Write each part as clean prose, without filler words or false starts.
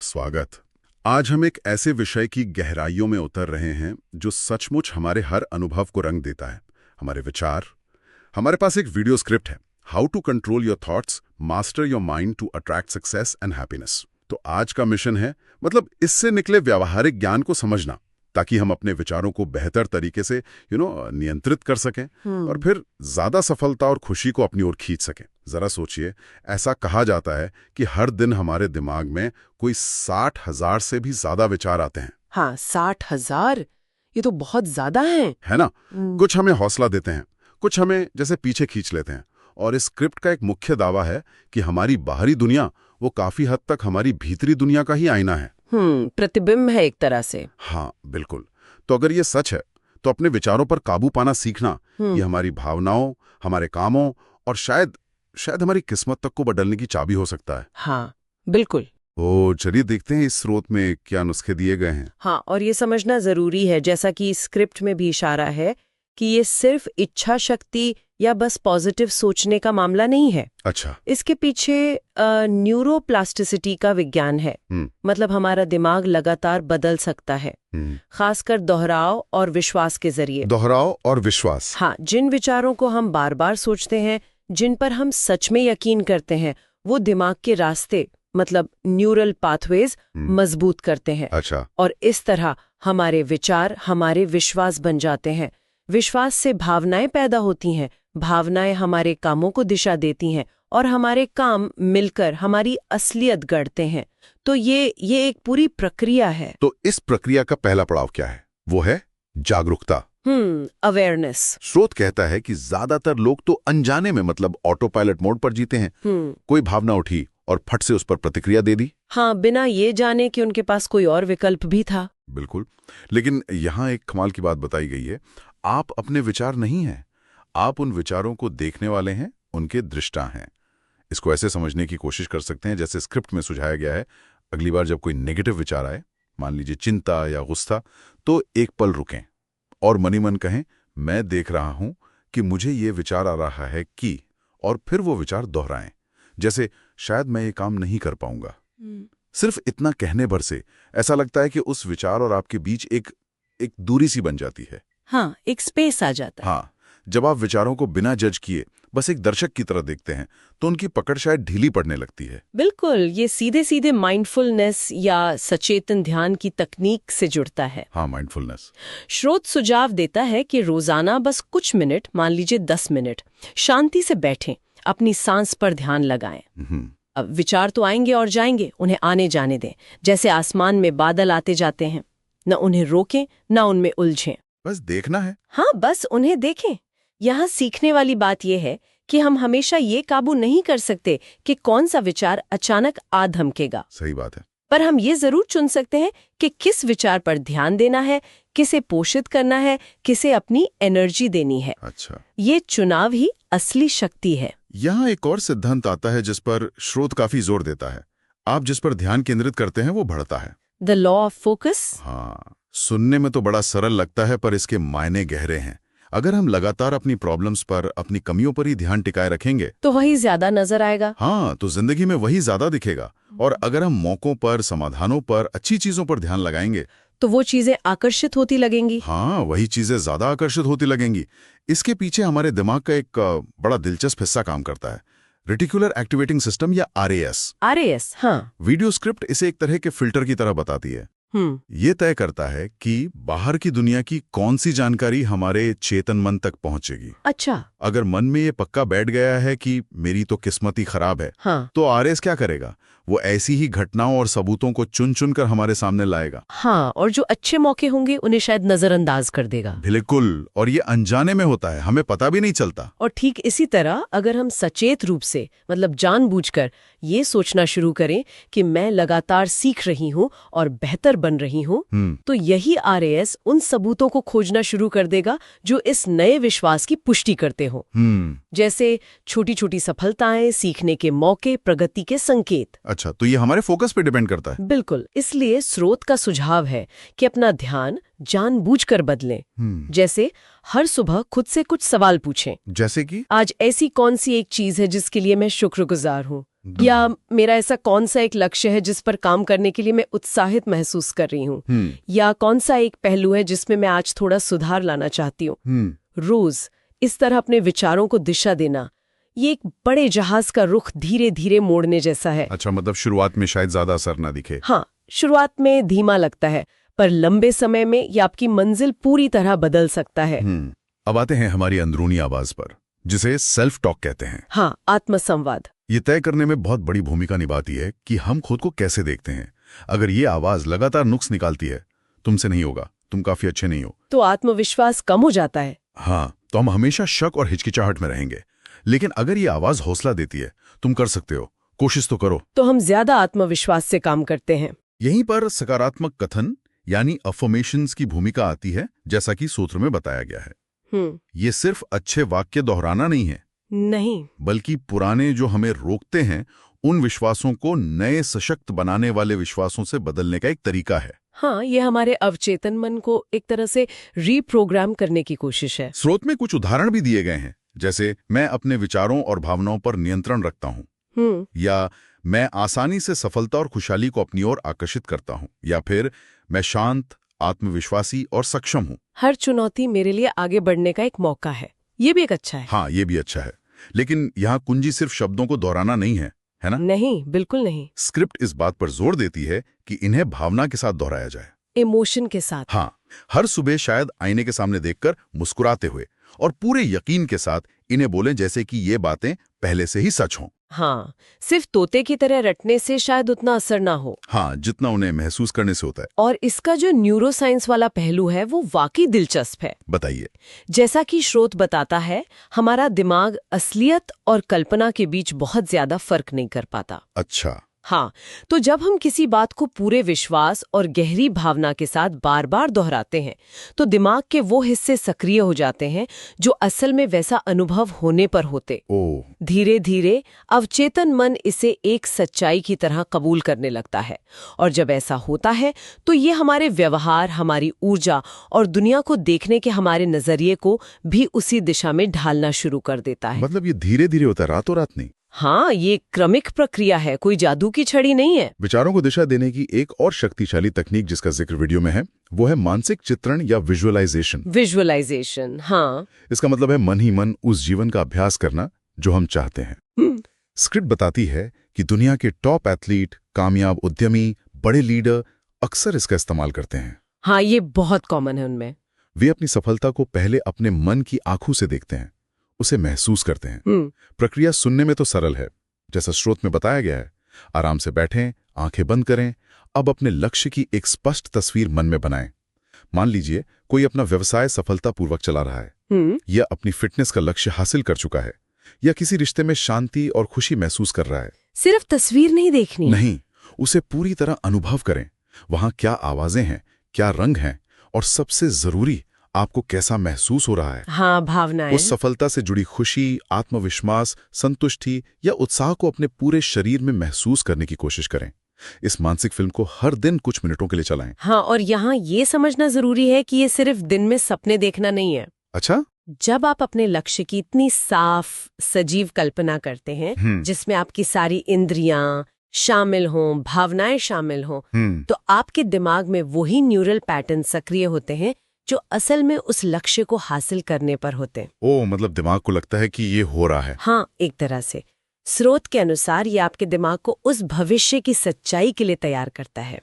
स्वागत। आज हम एक ऐसे विषय की गहराइयों में उतर रहे हैं जो सचमुच हमारे हर अनुभव को रंग देता है, हमारे विचार। हमारे पास एक वीडियो स्क्रिप्ट है, how to control your thoughts, master your mind to attract success and happiness. तो आज का मिशन है, मतलब इससे निकले व्यावहारिक ज्ञान को समझना, ताकि हम अपने विचारों को बेहतर तरीके से नियंत्रित कर सकें और फिर ज्यादा सफलता और खुशी को अपनी ओर खींच सकें। जरा सोचिए, ऐसा कहा जाता है कि हर दिन हमारे दिमाग में कोई 60,000 से भी ज्यादा विचार आते हैं। हाँ, 60,000 ये तो बहुत ज्यादा है ना? कुछ हमें हौसला देते हैं, कुछ हमें जैसे पीछे खींच लेते हैं। और इस स्क्रिप्ट का एक मुख्य दावा है कि हमारी बाहरी दुनिया वो काफी हद तक हमारी भीतरी दुनिया का ही आईना है। प्रतिबिंब है एक तरह से। हाँ, बिल्कुल। तो अगर ये सच है तो अपने विचारों पर काबू पाना सीखना, ये हमारी भावनाओं, हमारे कामों और शायद हमारी किस्मत तक को बदलने की चाबी हो सकता है। हाँ, बिल्कुल। ओ, चलिए देखते हैं इस स्रोत में क्या नुस्खे दिए गए हैं। हाँ, और ये समझना जरूरी है, जैसा कि स्क्रिप्ट में भी इशारा है, कि ये सिर्फ इच्छा शक्ति या बस पॉजिटिव सोचने का मामला नहीं है। अच्छा। इसके पीछे न्यूरोप्लास्टिसिटी का विज्ञान है। मतलब हमारा दिमाग लगातार बदल सकता है, खासकर दोहराव और विश्वास के जरिए। दोहराव और विश्वास। हाँ, जिन विचारों को हम बार बार सोचते हैं, जिन पर हम सच में यकीन करते हैं, वो दिमाग के रास्ते, मतलब न्यूरल पाथवेज मजबूत करते हैं। अच्छा। और इस तरह हमारे विचार हमारे विश्वास बन जाते हैं। विश्वास से भावनाएं पैदा होती हैं, भावनाएं हमारे कामों को दिशा देती हैं और हमारे काम मिलकर हमारी असलियत गढ़ते हैं। तो ये एक पूरी प्रक्रिया है। तो इस प्रक्रिया का पहला पड़ाव क्या है? वो है जागरूकता, अवेयरनेस। स्रोत कहता है कि ज्यादातर लोग तो अनजाने में, मतलब ऑटो पायलट मोड पर जीते हैं। कोई भावना उठी और फट से उस पर प्रतिक्रिया दे दी। हाँ, बिना ये जाने कि उनके पास कोई और विकल्प भी था। बिल्कुल। लेकिन यहाँ एक कमाल की बात बताई गई है, आप अपने विचार नहीं हैं, आप उन विचारों को देखने वाले हैं, उनके दृष्टा हैं। इसको ऐसे समझने की कोशिश कर सकते हैं जैसे स्क्रिप्ट में सुझाया गया है, अगली बार जब कोई नेगेटिव विचार आए, मान लीजिए चिंता या गुस्सा, तो एक पल रुकें और मनी मन कहें, मैं देख रहा हूं कि मुझे ये विचार आ रहा है कि, और फिर वो विचार दोहराएं, जैसे शायद मैं ये काम नहीं कर पाऊंगा। सिर्फ इतना कहने भर से ऐसा लगता है कि उस विचार और आपके बीच एक दूरी सी बन जाती है। हाँ, एक स्पेस आ जाता है। हाँ, जब आप विचारों को बिना जज किए बस एक दर्शक की तरह देखते हैं तो उनकी पकड़ शायद ढीली पड़ने लगती है। बिल्कुल, ये सीधे सीधे माइंडफुलनेस या सचेतन ध्यान की तकनीक से जुड़ता है। हाँ, माइंडफुलनेस। स्रोत सुझाव देता है कि रोजाना बस कुछ मिनट, मान लीजिए 10 मिनट, शांति से बैठें, अपनी सांस पर ध्यान लगाएं। अब विचार तो आएंगे और जाएंगे, उन्हें आने जाने दें, जैसे आसमान में बादल आते जाते हैं। न उन्हें रोकें, न उनमें उलझें, बस देखना है। हाँ, बस उन्हें देखें। यहाँ सीखने वाली बात यह है कि हम हमेशा ये काबू नहीं कर सकते कि कौन सा विचार अचानक आ धमकेगा। सही बात है। पर हम ये जरूर चुन सकते हैं कि किस विचार पर ध्यान देना है, किसे पोषित करना है, किसे अपनी एनर्जी देनी है। अच्छा। ये चुनाव ही असली शक्ति है। यहाँ एक और सिद्धांत आता है जिस पर स्रोत काफी जोर देता है। आप जिस पर ध्यान केंद्रित करते हैं वो बढ़ता है। The law of focus. हाँ, सुनने में तो बड़ा सरल लगता है पर इसके मायने गहरे हैं। अगर हम लगातार अपनी प्रॉब्लम्स पर, अपनी कमियों पर ही ध्यान टिकाए रखेंगे तो वही ज्यादा नजर आएगा। हाँ, तो जिंदगी में वही ज्यादा दिखेगा। और अगर हम मौकों पर, समाधानों पर, अच्छी चीजों पर ध्यान लगाएंगे तो वो चीजें आकर्षित होती लगेंगी। हाँ, वही चीजें ज्यादा आकर्षित होती लगेंगी। इसके पीछे हमारे दिमाग का एक बड़ा दिलचस्प हिस्सा काम करता है, रेटिकुलर एक्टिवेटिंग सिस्टम या RAS। RAS, हाँ। वीडियो स्क्रिप्ट इसे एक तरह के फिल्टर की तरह बताती है। ये तय करता है कि बाहर की दुनिया की कौन सी जानकारी हमारे चेतन मन तक पहुंचेगी। अच्छा। अगर मन में ये पक्का बैठ गया है कि मेरी तो किस्मत ही खराब है, हाँ। तो RAS क्या करेगा? वो ऐसी ही घटनाओं और सबूतों को चुन चुन कर हमारे सामने लाएगा। हाँ, और जो अच्छे मौके होंगे उन्हें शायद नजरअंदाज कर देगा। बिल्कुल, और ये अनजाने में होता है, हमें पता भी नहीं चलता। और ठीक इसी तरह अगर हम सचेत रूप से, मतलब जानबूझकर ये सोचना शुरू करें कि मैं लगातार सीख रही हूँ और बेहतर बन रही हूँ, तो यही RAS उन सबूतों को खोजना शुरू कर देगा जो इस नए विश्वास की पुष्टि करते हो। जैसे छोटी छोटी सफलताएं, सीखने के मौके, प्रगति के संकेत। अच्छा, तो ये हमारे फोकस पे डिपेंड करता है। बिल्कुल। इसलिए स्रोत का सुझाव है कि अपना ध्यान जानबूझकर बदलें। जैसे हर सुबह खुद से कुछ सवाल पूछें, जैसे कि आज ऐसी कौन सी एक चीज है जिसके लिए मैं शुक्रगुजार हूँ। या मेरा ऐसा कौन सा एक लक्ष्य है जिस पर काम करने के लिए मैं उत्साहित महसूस कर रही हूँ, या कौन सा एक पहलू है जिसमें मैं आज थोड़ा सुधार लाना चाहती हूँ। रोज इस तरह अपने विचारों को दिशा देना, ये एक बड़े जहाज का रुख धीरे धीरे मोड़ने जैसा है। अच्छा, मतलब शुरुआत में शायद ज्यादा असर ना दिखे। हाँ, शुरुआत में धीमा लगता है, पर लंबे समय में ये आपकी मंजिल पूरी तरह बदल सकता है। अब आते हैं हमारी अंदरूनी आवाज पर, जिसे सेल्फ टॉक कहते हैं। हाँ, आत्मसंवाद। ये तय करने में बहुत बड़ी भूमिका निभाती है कि हम खुद को कैसे देखते हैं। अगर ये आवाज लगातार नुक्स निकालती है, तुमसे नहीं होगा, तुम काफी अच्छे नहीं हो, तो आत्मविश्वास कम हो जाता है। हाँ, तो हम हमेशा शक और हिचकिचाहट में रहेंगे। लेकिन अगर ये आवाज हौसला देती है, तुम कर सकते हो, कोशिश तो करो, तो हम ज्यादा आत्मविश्वास से काम करते हैं। यहीं पर सकारात्मक कथन यानी अफर्मेशंस की भूमिका आती है, जैसा कि सूत्र में बताया गया है। ये सिर्फ अच्छे वाक्य दोहराना नहीं है, नहीं, बल्कि पुराने जो हमें रोकते हैं उन विश्वासों को नए सशक्त बनाने वाले विश्वासों से बदलने का एक तरीका है। हाँ, ये हमारे अवचेतन मन को एक तरह से रीप्रोग्राम करने की कोशिश है। स्रोत में कुछ उदाहरण भी दिए गए हैं, जैसे मैं अपने विचारों और भावनाओं पर नियंत्रण रखता हूँ, या मैं आसानी से सफलता और खुशहाली को अपनी ओर आकर्षित करता हूँ, या फिर मैं शांत, आत्मविश्वासी और सक्षम हूँ। हर चुनौती मेरे लिए आगे बढ़ने का एक मौका है। ये भी एक अच्छा है। हाँ, ये भी अच्छा है, लेकिन यहाँ कुंजी सिर्फ शब्दों को दोहराना नहीं है, है ना? नहीं, बिल्कुल नहीं। स्क्रिप्ट इस बात पर जोर देती है कि इन्हें भावना के साथ दोहराया जाए, इमोशन के साथ। हाँ, हर सुबह शायद आईने के सामने देखकर मुस्कुराते हुए और पूरे यकीन के साथ इन्हें बोलें जैसे कि ये बातें पहले से ही सच हों। हाँ, सिर्फ तोते की तरह रटने से शायद उतना असर ना हो। हाँ, जितना उन्हें महसूस करने से होता है। और इसका जो न्यूरोसाइंस वाला पहलू है वो वाकई दिलचस्प है। बताइए। जैसा कि स्रोत बताता है, हमारा दिमाग असलियत और कल्पना के बीच बहुत ज्यादा फर्क नहीं कर पाता। अच्छा। हाँ, तो जब हम किसी बात को पूरे विश्वास और गहरी भावना के साथ बार बार दोहराते हैं, तो दिमाग के वो हिस्से सक्रिय हो जाते हैं जो असल में वैसा अनुभव होने पर होते। धीरे धीरे अवचेतन मन इसे एक सच्चाई की तरह कबूल करने लगता है, और जब ऐसा होता है तो ये हमारे व्यवहार, हमारी ऊर्जा और दुनिया को देखने के हमारे नजरिए को भी उसी दिशा में ढालना शुरू कर देता है। मतलब ये धीरे धीरे होता है, रातों रात नहीं। हाँ, ये क्रमिक प्रक्रिया है, कोई जादू की छड़ी नहीं है। विचारों को दिशा देने की एक और शक्तिशाली तकनीक जिसका जिक्र वीडियो में है, वो है मानसिक चित्रण या विजुअलाइजेशन। विजुअलाइजेशन, हाँ। इसका मतलब है मन ही मन उस जीवन का अभ्यास करना जो हम चाहते हैं। स्क्रिप्ट बताती है कि दुनिया के टॉप एथलीट, कामयाब उद्यमी, बड़े लीडर अक्सर इसका इस्तेमाल करते हैं। हाँ, ये बहुत कॉमन है उनमें। वे अपनी सफलता को पहले अपने मन की आंखों से देखते हैं, उसे महसूस करते हैं। प्रक्रिया सुनने में तो सरल है, जैसा स्रोत में बताया गया है। आराम से बैठें, आंखें बंद करें, अब अपने लक्ष्य की एक स्पष्ट तस्वीर मन में बनाएं। मान लीजिए कोई अपना व्यवसाय सफलतापूर्वक चला रहा है, या अपनी फिटनेस का लक्ष्य हासिल कर चुका है, या किसी रिश्ते में शांति और खुशी महसूस कर रहा है। सिर्फ तस्वीर नहीं देखनी, नहीं, उसे पूरी तरह अनुभव करें। वहां क्या आवाजें हैं, क्या रंग हैं, और सबसे जरूरी, आपको कैसा महसूस हो रहा है। हाँ, भावनाएं। उस सफलता से जुड़ी खुशी, आत्मविश्वास, संतुष्टि या उत्साह को अपने पूरे शरीर में महसूस करने की कोशिश करें। इस मानसिक फिल्म को हर दिन कुछ मिनटों के लिए चलाएं। हाँ, और यहाँ ये समझना जरूरी है कि ये सिर्फ दिन में सपने देखना नहीं है। अच्छा? जब आप अपने लक्ष्य की इतनी साफ, सजीव कल्पना करते हैं, जिसमें आपकी सारी इंद्रियां शामिल हों, भावनाएं शामिल हों, तो आपके दिमाग में वही न्यूरल पैटर्न सक्रिय होते हैं जो असल में उस लक्ष्य को हासिल करने पर होते हैं। ओह, मतलब दिमाग को लगता है कि ये हो रहा है। हाँ, एक तरह से। स्रोत के अनुसार ये आपके दिमाग को उस भविष्य की सच्चाई के लिए तैयार करता है।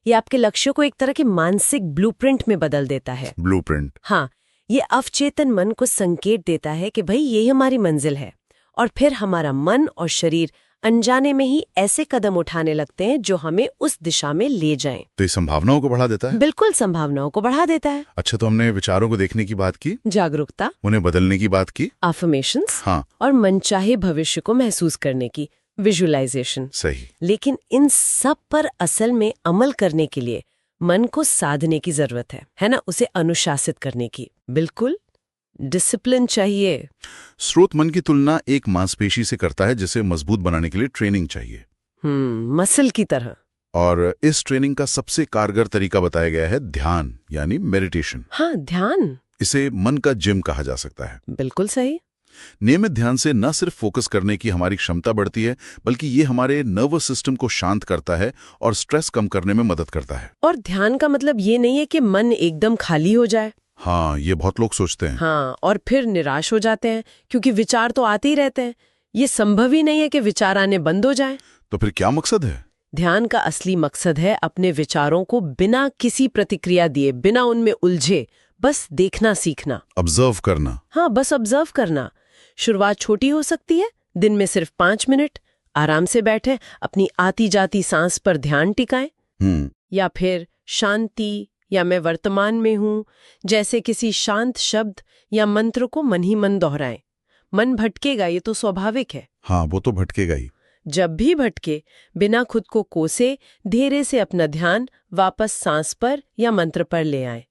ये आपके लक्ष्य को एक तरह के मानसिक ब्लूप्रिंट में बदल देता है। ब्लूप्रिंट? हाँ, ये अवचेतन मन को संकेत देता है कि भाई यही हमारी मंजिल है, और फिर हमारा मन और शरीर अनजाने में ही ऐसे कदम उठाने लगते हैं जो हमें उस दिशा में ले जाएं। तो ये संभावनाओं को बढ़ा देता है? बिल्कुल, संभावनाओं को बढ़ा देता है। अच्छा, तो हमने विचारों को देखने की बात की, जागरूकता, उन्हें बदलने की बात की, अफर्मेशंस, हाँ, और मनचाहे भविष्य को महसूस करने की, विजुअलाइजेशन। सही। लेकिन इन सब पर असल में अमल करने के लिए मन को साधने की जरूरत है ना, उसे अनुशासित करने की। बिल्कुल, डिसिप्लिन चाहिए। स्रोत मन की तुलना एक मांसपेशी से करता है जिसे मजबूत बनाने के लिए ट्रेनिंग चाहिए। मसल की तरह। और इस ट्रेनिंग का सबसे कारगर तरीका बताया गया है ध्यान, यानी मेडिटेशन। हाँ, ध्यान। इसे मन का जिम कहा जा सकता है। बिल्कुल सही। नियमित ध्यान से न सिर्फ फोकस करने की हमारी क्षमता बढ़ती है, बल्कि ये हमारे नर्वस सिस्टम को शांत करता है और स्ट्रेस कम करने में मदद करता है। और ध्यान का मतलब ये नहीं है कि मन एकदम खाली हो जाए। हाँ, ये बहुत लोग सोचते हैं। हाँ, और फिर निराश हो जाते हैं क्योंकि विचार तो आते ही रहते हैं। ये संभव ही नहीं है कि विचार आने बंद हो जाएं। तो फिर क्या मकसद है? ध्यान का असली मकसद है अपने विचारों को बिना किसी प्रतिक्रिया दिए, बिना उनमें उलझे, बस देखना सीखना। ऑब्जर्व करना। हाँ, बस ऑब्जर्व करना। शुरुआत छोटी हो सकती है, दिन में सिर्फ 5 मिनट आराम से बैठे अपनी आती जाती सांस पर ध्यान टिकाएं। या फिर शांति या मैं वर्तमान में हूं जैसे किसी शांत शब्द या मंत्र को मन ही मन दोहराएं। मन भटकेगा, ये तो स्वाभाविक है। हाँ, वो तो भटकेगा ही। जब भी भटके, बिना खुद को कोसे, धीरे से अपना ध्यान वापस सांस पर या मंत्र पर ले आए।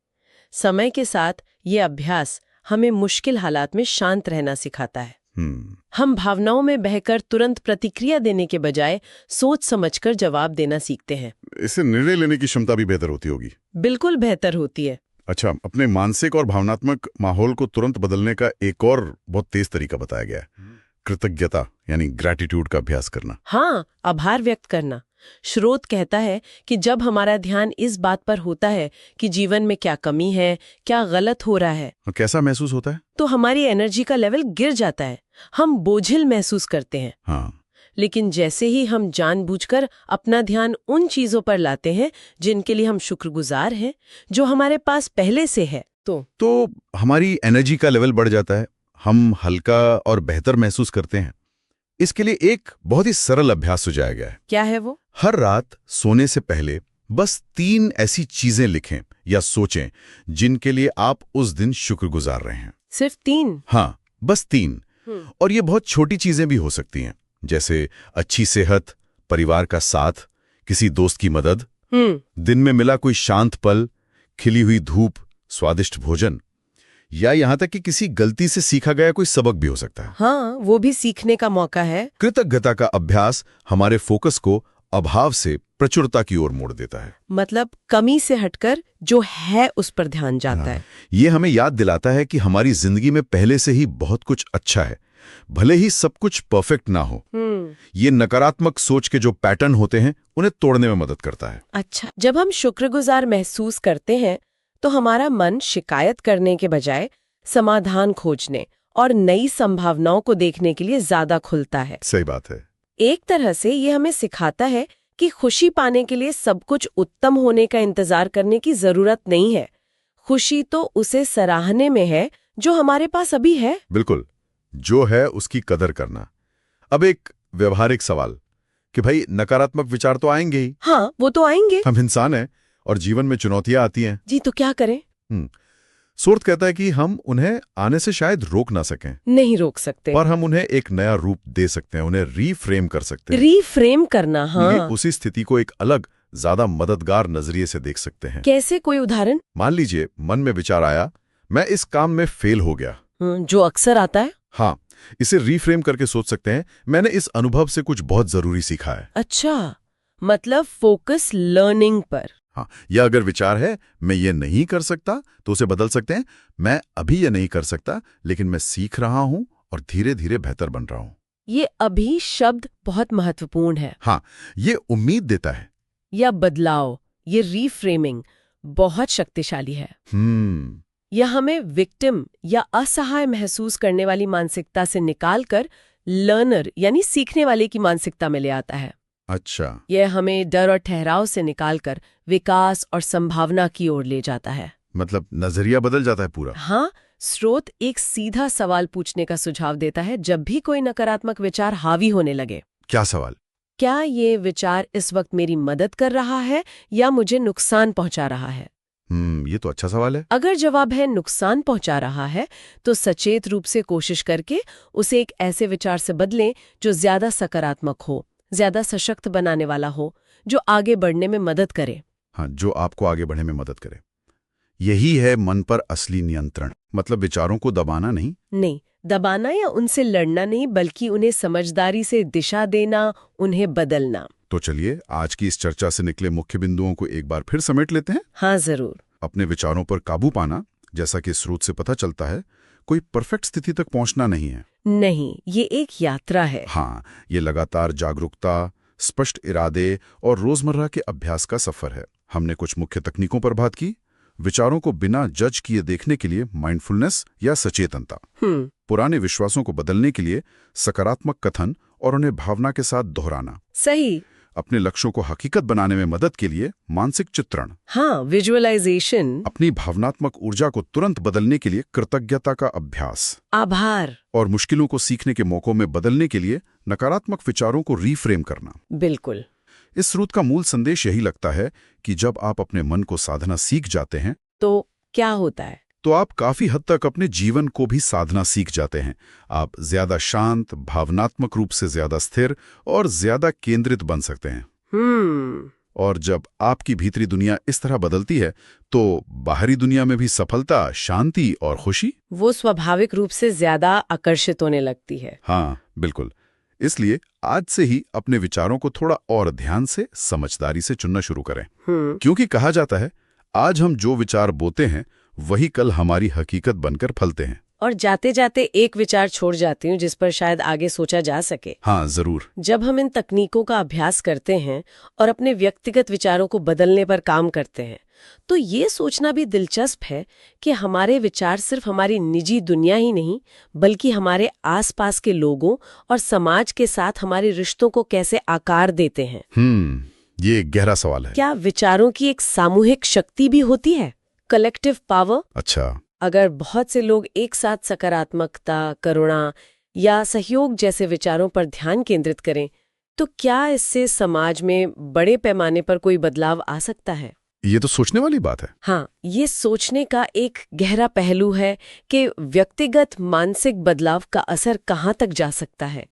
समय के साथ ये अभ्यास हमें मुश्किल हालात में शांत रहना सिखाता है। हम भावनाओं में बहकर तुरंत प्रतिक्रिया देने के बजाय सोच समझकर जवाब देना सीखते हैं। इससे निर्णय लेने की क्षमता भी बेहतर होती होगी। बिल्कुल बेहतर होती है। अच्छा, अपने मानसिक और भावनात्मक माहौल को तुरंत बदलने का एक और बहुत तेज तरीका बताया गया है, कृतज्ञता यानी ग्रैटिट्यूड का अभ्यास करना। हाँ, आभार व्यक्त करना। श्रोत कहता है कि जब हमारा ध्यान इस बात पर होता है कि जीवन में क्या कमी है, क्या गलत हो रहा है, कैसा महसूस होता है? तो हमारी एनर्जी का लेवल गिर जाता है। हम बोझिल महसूस करते हैं। हाँ। लेकिन जैसे ही हम जानबूझकर अपना ध्यान उन चीजों पर लाते हैं जिनके लिए हम शुक्रगुजार हैं, जो हमारे पास पहले से है, तो हमारी एनर्जी का लेवल बढ़ जाता है, हम हल्का और बेहतर महसूस करते हैं। इसके लिए एक बहुत ही सरल अभ्यास सुझाया गया है। क्या है वो? हर रात सोने से पहले बस 3 ऐसी चीजें लिखें या सोचें जिनके लिए आप उस दिन शुक्रगुजार रहे हैं। सिर्फ 3? हाँ, बस 3। और ये बहुत छोटी चीजें भी हो सकती हैं, जैसे अच्छी सेहत, परिवार का साथ, किसी दोस्त की मदद, दिन में मिला कोई शांत पल, खिली हुई धूप, स्वादिष्ट भोजन, या यहाँ तक कि किसी गलती से सीखा गया कोई सबक भी हो सकता है। हाँ, वो भी सीखने का मौका है। कृतज्ञता का अभ्यास हमारे फोकस को अभाव से प्रचुरता की ओर मोड़ देता है। मतलब कमी से हटकर जो है उस पर ध्यान जाता है। ये हमें याद दिलाता है कि हमारी जिंदगी में पहले से ही बहुत कुछ अच्छा है, भले ही सब कुछ परफेक्ट ना हो। ये नकारात्मक सोच के जो पैटर्न होते हैं उन्हें तोड़ने में मदद करता है। अच्छा, जब हम शुक्रगुजार महसूस करते हैं तो हमारा मन शिकायत करने के बजाय समाधान खोजने और नई संभावनाओं को देखने के लिए ज्यादा खुलता है। सही बात है। एक तरह से ये हमें सिखाता है कि खुशी पाने के लिए सब कुछ उत्तम होने का इंतजार करने की जरूरत नहीं है। खुशी तो उसे सराहने में है जो हमारे पास अभी है। बिल्कुल, जो है उसकी कदर करना। अब एक व्यवहारिक सवाल कि भाई, नकारात्मक विचार तो आएंगे ही। हाँ, वो तो आएंगे। हम इंसान हैं और जीवन में चुनौतियां आती हैं। जी, तो क्या करें? सूरत कहता है कि हम उन्हें आने से शायद रोक ना सकें, नहीं रोक सकते, पर हम उन्हें एक नया रूप दे सकते हैं, उन्हें रीफ्रेम कर सकते हैं। रीफ्रेम करना, हाँ। उसी स्थिति को एक अलग, ज्यादा मददगार नजरिए से देख सकते हैं। कैसे? कोई उदाहरण? मान लीजिए मन में विचार आया, मैं इस काम में फेल हो गया, जो अक्सर आता है। हाँ, इसे रीफ्रेम करके सोच सकते हैं, मैंने इस अनुभव से कुछ बहुत जरूरी सीखा है। अच्छा, मतलब फोकस लर्निंग पर। हाँ, या अगर विचार है मैं ये नहीं कर सकता, तो उसे बदल सकते हैं, मैं अभी ये नहीं कर सकता, लेकिन मैं सीख रहा हूं और धीरे धीरे बेहतर बन रहा हूं। ये अभी शब्द बहुत महत्वपूर्ण है। हाँ, ये उम्मीद देता है। या बदलाव, ये रीफ्रेमिंग बहुत शक्तिशाली है। यह हमें विक्टिम या असहाय महसूस करने वाली मानसिकता से निकालकर लर्नर यानी सीखने वाले की मानसिकता में ले आता है। अच्छा, यह हमें डर और ठहराव से निकालकर विकास और संभावना की ओर ले जाता है। मतलब नजरिया बदल जाता है पूरा। हाँ, स्रोत एक सीधा सवाल पूछने का सुझाव देता है जब भी कोई नकारात्मक विचार हावी होने लगे। क्या सवाल? क्या ये विचार इस वक्त मेरी मदद कर रहा है या मुझे नुकसान पहुंचा रहा है? ये तो अच्छा सवाल है। अगर जवाब है नुकसान पहुंचा रहा है, तो सचेत रूप से कोशिश करके उसे एक ऐसे विचार से बदलें जो ज्यादा सकारात्मक हो, ज्यादा सशक्त बनाने वाला हो, जो आगे बढ़ने में मदद करे। हाँ, जो आपको आगे बढ़ने में मदद करे। यही है मन पर असली नियंत्रण। मतलब विचारों को दबाना नहीं, दबाना या उनसे लड़ना नहीं, बल्कि उन्हें समझदारी से दिशा देना, उन्हें बदलना। तो चलिए आज की इस चर्चा से निकले मुख्य बिंदुओं को एक बार फिर समेट लेते हैं। हाँ, जरूर। अपने विचारों पर काबू पाना, जैसा कि स्रोत से पता चलता है, कोई परफेक्ट स्थिति तक पहुंचना नहीं है। नहीं, ये एक यात्रा है। हाँ, ये लगातार जागरूकता, स्पष्ट इरादे और रोजमर्रा के अभ्यास का सफर है। हमने कुछ मुख्य तकनीकों पर बात की। विचारों को बिना जज किए देखने के लिए माइंडफुलनेस या सचेतनता, पुराने विश्वासों को बदलने के लिए सकारात्मक कथन और उन्हें भावना के साथ दोहराना, सही, अपने लक्ष्यों को हकीकत बनाने में मदद के लिए मानसिक चित्रण, हाँ, विजुअलाइजेशन, अपनी भावनात्मक ऊर्जा को तुरंत बदलने के लिए कृतज्ञता का अभ्यास, आभार, और मुश्किलों को सीखने के मौकों में बदलने के लिए नकारात्मक विचारों को रीफ्रेम करना। बिल्कुल। इस स्रोत का मूल संदेश यही लगता है कि जब आप अपने मन को साधना सीख जाते हैं तो क्या होता है? तो आप काफी हद तक अपने जीवन को भी साधना सीख जाते हैं। आप ज्यादा शांत, भावनात्मक रूप से ज्यादा स्थिर और ज्यादा केंद्रित बन सकते हैं। और जब आपकी भीतरी दुनिया इस तरह बदलती है तो बाहरी दुनिया में भी सफलता, शांति और खुशी वो स्वाभाविक रूप से ज्यादा आकर्षित होने लगती है। हाँ, बिल्कुल। इसलिए आज से ही अपने विचारों को थोड़ा और ध्यान से, समझदारी से चुनना शुरू करें। क्योंकि कहा जाता है, आज हम जो विचार बोते हैं वही कल हमारी हकीकत बनकर फलते हैं। और जाते जाते एक विचार छोड़ जाती हूँ जिस पर शायद आगे सोचा जा सके। हाँ, जरूर। जब हम इन तकनीकों का अभ्यास करते हैं और अपने व्यक्तिगत विचारों को बदलने पर काम करते हैं तो ये सोचना भी दिलचस्प है कि हमारे विचार सिर्फ हमारी निजी दुनिया ही नहीं बल्कि हमारे आसपास के लोगों और समाज के साथ हमारे रिश्तों को कैसे आकार देते हैं। ये एक गहरा सवाल है। क्या विचारों की एक सामूहिक शक्ति भी होती है, कलेक्टिव पावर? अच्छा। अगर बहुत से लोग एक साथ सकारात्मकता, करुणा या सहयोग जैसे विचारों पर ध्यान केंद्रित करें तो क्या इससे समाज में बड़े पैमाने पर कोई बदलाव आ सकता है? ये तो सोचने वाली बात है। हाँ, ये सोचने का एक गहरा पहलू है कि व्यक्तिगत मानसिक बदलाव का असर कहाँ तक जा सकता है।